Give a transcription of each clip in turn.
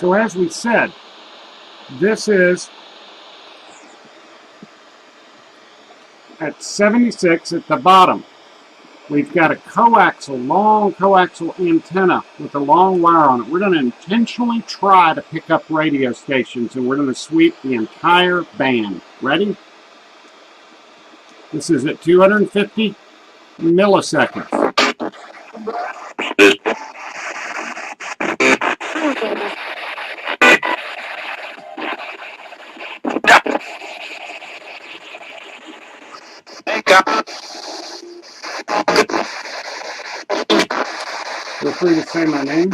So as we said, this is at 76 at the bottom. We've got a coaxial, long coaxial antenna with a long wire on it. We're going to intentionally try to pick up radio stations, and we're going to sweep the entire band. Ready? This is at 250 milliseconds. Feel free to say my name.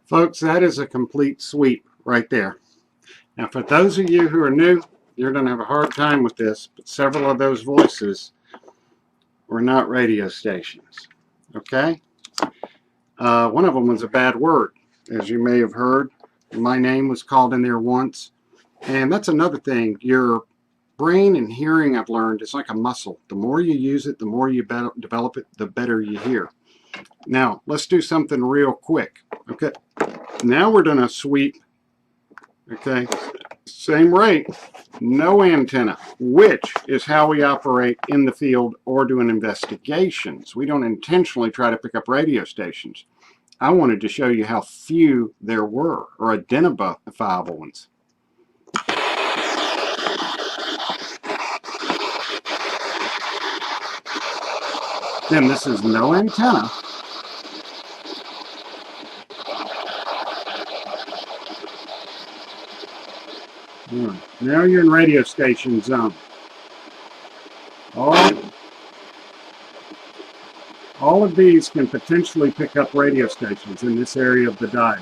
Folks, that is a complete sweep right there. Now, for those of you who are new, you're going to have a hard time with this, but several of those voices were not radio stations. Okay? One of them was a bad word. As you may have heard, my name was called in there once. And that's another thing. Your brain and hearing, I've learned, is like a muscle. The more you use it, the more you develop it, the better you hear. Now, let's do something real quick. Okay? Now we're going to sweep. Okay? Same rate. No antenna, which is how we operate in the field or doing investigations. We don't intentionally try to pick up radio stations. I wanted to show you how few there were, or identifiable ones. Then this is no antenna. Now you're in radio station zone. All of these can potentially pick up radio stations in this area of the dial.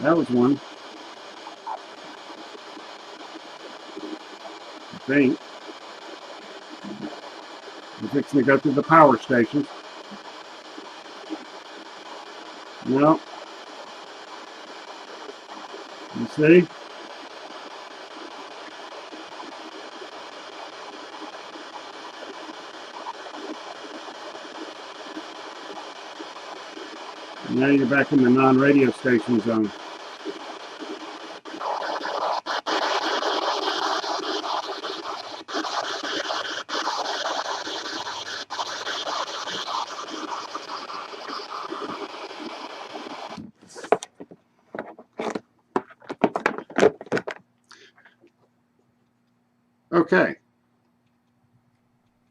That was one. I think. I'm fixing to go through the power station. No. You see? Now you're back in the non-radio station zone. Okay.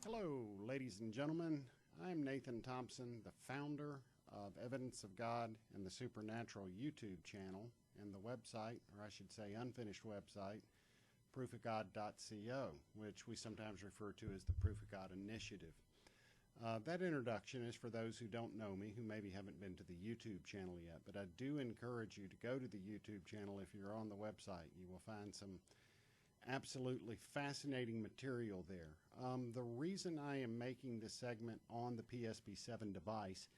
Hello, ladies and gentlemen. I'm Nathan Thompson, the founder of Evidence of God and the Supernatural YouTube channel and the website, or I should say unfinished website, proofofgod.co, which we sometimes refer to as the Proof of God Initiative. That introduction is for those who don't know me, who maybe haven't been to the YouTube channel yet, but I do encourage you to go to the YouTube channel if you're on the website. You will find some absolutely fascinating material there. The reason I am making this segment on the PSP-7 device,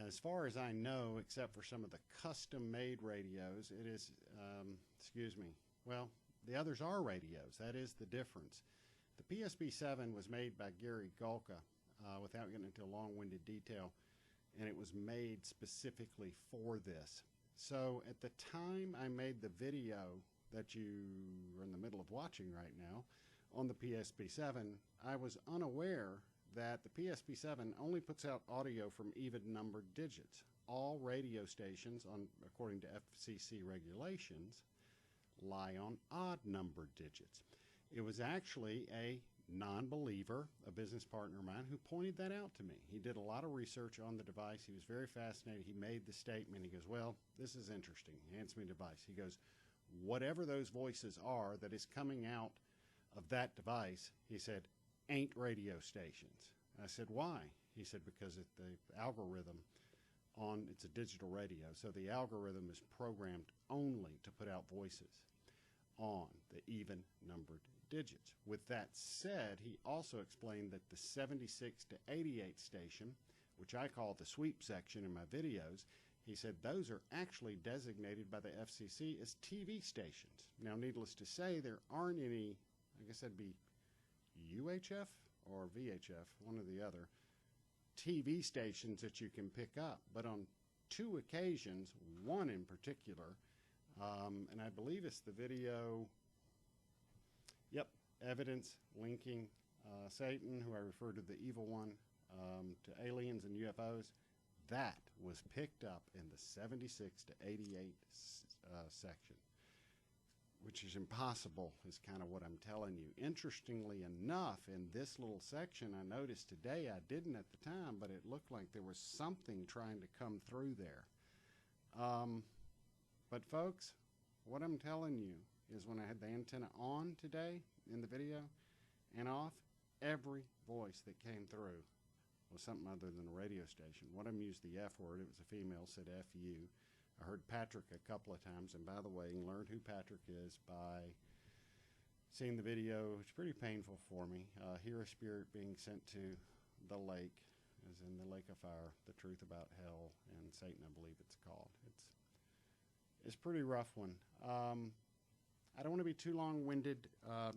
as far as I know, except for some of the custom-made radios, it is, well, the others are radios. That is the difference. The PSP-7 was made by Gary Golka, without getting into long-winded detail, and it was made specifically for this. So at the time I made the video that you are in the middle of watching right now on the PSP-7, I was unaware that the PSP-7 only puts out audio from even-numbered digits. All radio stations, according to FCC regulations, lie on odd-numbered digits. It was actually a non-believer, a business partner of mine, who pointed that out to me. He did a lot of research on the device. He was very fascinated. He made the statement. He goes, well, this is interesting. He hands me the device. He goes, whatever those voices are that is coming out of that device, he said, ain't radio stations. I said, why? He said, because the algorithm it's a digital radio, so the algorithm is programmed only to put out voices on the even numbered digits. With that said, he also explained that the 76 to 88 station, which I call the sweep section in my videos, he said those are actually designated by the FCC as TV stations. Now, needless to say, there aren't any, I guess that'd be UHF or VHF, one or the other, TV stations that you can pick up. But on 2 occasions, one in particular, and I believe it's the video, yep, evidence linking Satan, who I refer to the evil one, to aliens and UFOs, that was picked up in the 76 to 88 section, which is impossible, is kind of what I'm telling you. Interestingly enough, in this little section, I noticed today, I didn't at the time, but it looked like there was something trying to come through there. But folks, what I'm telling you is when I had the antenna on today in the video and off, every voice that came through was something other than a radio station. One of them used the F word. It was a female, said F-U. I heard Patrick a couple of times, and by the way, learned who Patrick is by seeing the video. It's pretty painful for me. Hear a spirit being sent to the lake, as in the lake of fire, the truth about hell and Satan, I believe it's called. It's a pretty rough one. I don't want to be too long-winded.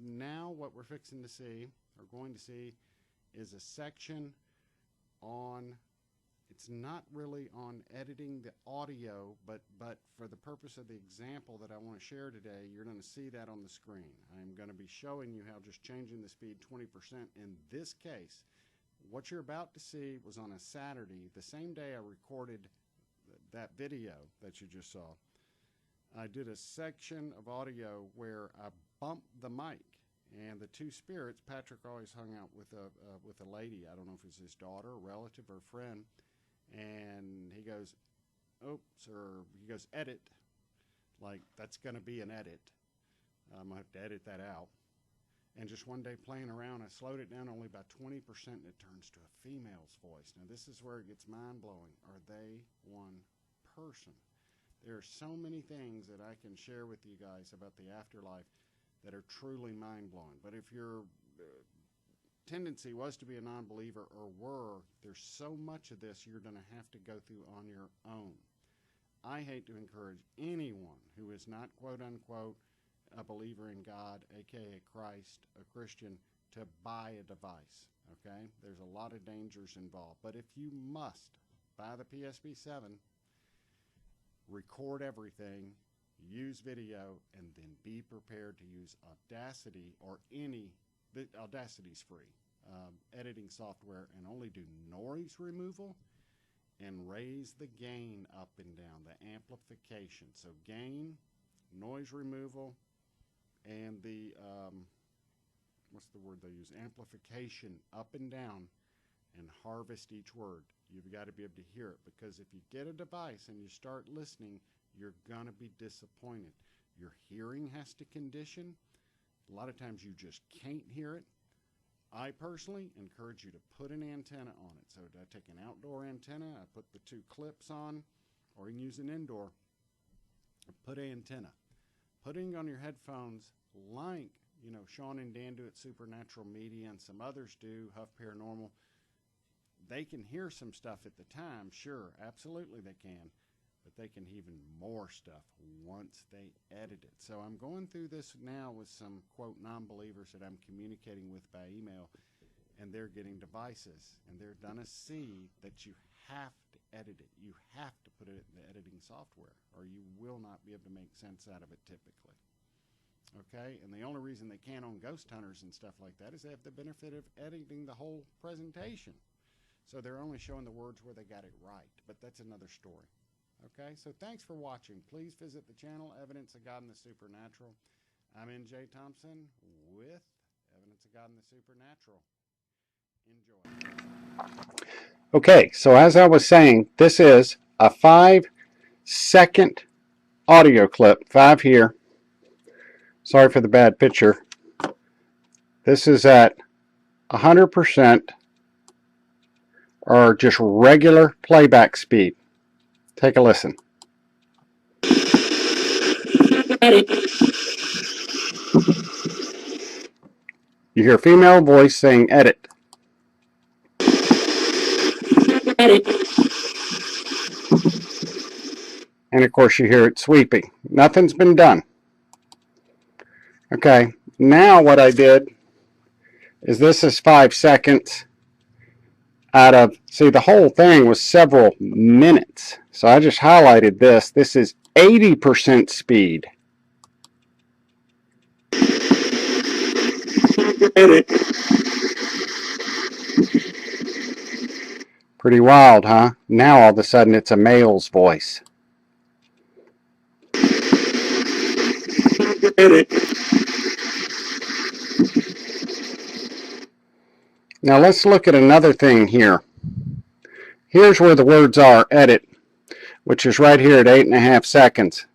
Now what we're fixing to see, or going to see, is a section on, it's not really on editing the audio, but for the purpose of the example that I want to share today, you're going to see that on the screen. I'm going to be showing you how just changing the speed 20% in this case. What you're about to see was on a Saturday, the same day I recorded that video that you just saw. I did a section of audio where I bumped the mic. And the 2 spirits, Patrick always hung out with a lady. I don't know if it's his daughter, a relative, or a friend. And he goes, oops, or he goes, edit. Like, that's going to be an edit. I'm going to have to edit that out. And just one day playing around, I slowed it down only by 20%, and it turns to a female's voice. Now, this is where it gets mind-blowing. Are they one person? There are so many things that I can share with you guys about the afterlife that are truly mind-blowing. But if your tendency was to be a non-believer, or were, there's so much of this you're going to have to go through on your own. I hate to encourage anyone who is not, quote-unquote, a believer in God, aka Christ, a Christian, to buy a device, okay? There's a lot of dangers involved. But if you must buy the PSP-7, record everything, use video, and then be prepared to use Audacity or Audacity's free editing software, and only do noise removal and raise the gain up and down, the amplification. So gain, noise removal, and the, what's the word they use? Amplification up and down, and harvest each word. You've got to be able to hear it, because if you get a device and you start listening, you're going to be disappointed. Your hearing has to condition. A lot of times you just can't hear it. I personally encourage you to put an antenna on it. So I take an outdoor antenna, I put the 2 clips on, or you can use an indoor. Put an antenna. Putting on your headphones, like, you know, Sean and Dan do at Supernatural Media, and some others do, Huff Paranormal. They can hear some stuff at the time, sure, absolutely they can, but they can hear even more stuff once they edit it. So I'm going through this now with some, quote, non-believers that I'm communicating with by email, and they're getting devices, and they're going to see that you have to edit it. You have to put it in the editing software, or you will not be able to make sense out of it typically. Okay, and the only reason they can't on Ghost Hunters and stuff like that is they have the benefit of editing the whole presentation. So they're only showing the words where they got it right, but that's another story. Okay, so thanks for watching. Please visit the channel, Evidence of God and the Supernatural. I'm Nate Thompson with Evidence evidence of God and the supernatural. Enjoy. Okay, so as I was saying, this is a 5-second audio clip, 5 here. Sorry for the bad picture. This is at 100% or just regular playback speed. Take a listen. You hear a female voice saying edit. And of course you hear it sweeping. Nothing's been done. Okay, now what I did is this is 5 seconds out of, see, the whole thing was several minutes. So I just highlighted this. This is 80% speed. Pretty wild, huh? Now all of a sudden it's a male's voice. Now let's look at another thing here. Here's where the words are, edit, which is right here at 8.5 seconds.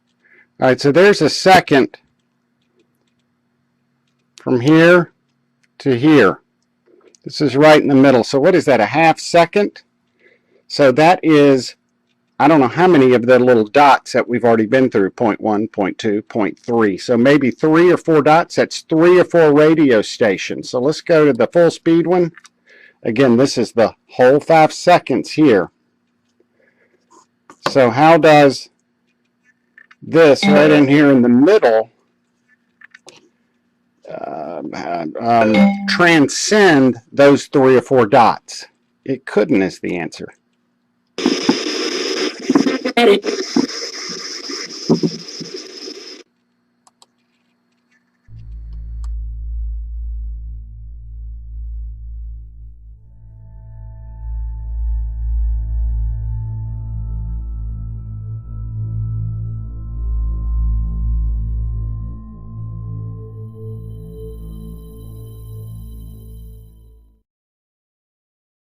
All right, so there's a second from here to here. This is right in the middle. So what is that, a half second? So that is, I don't know how many of the little dots that we've already been through, 0.1, 0.2, 0.3. So maybe 3 or 4 dots. That's 3 or 4 radio stations. So let's go to the full speed one. Again, this is the whole 5 seconds here. So how does this right in here in the middle transcend those 3 or 4 dots? It couldn't is the answer.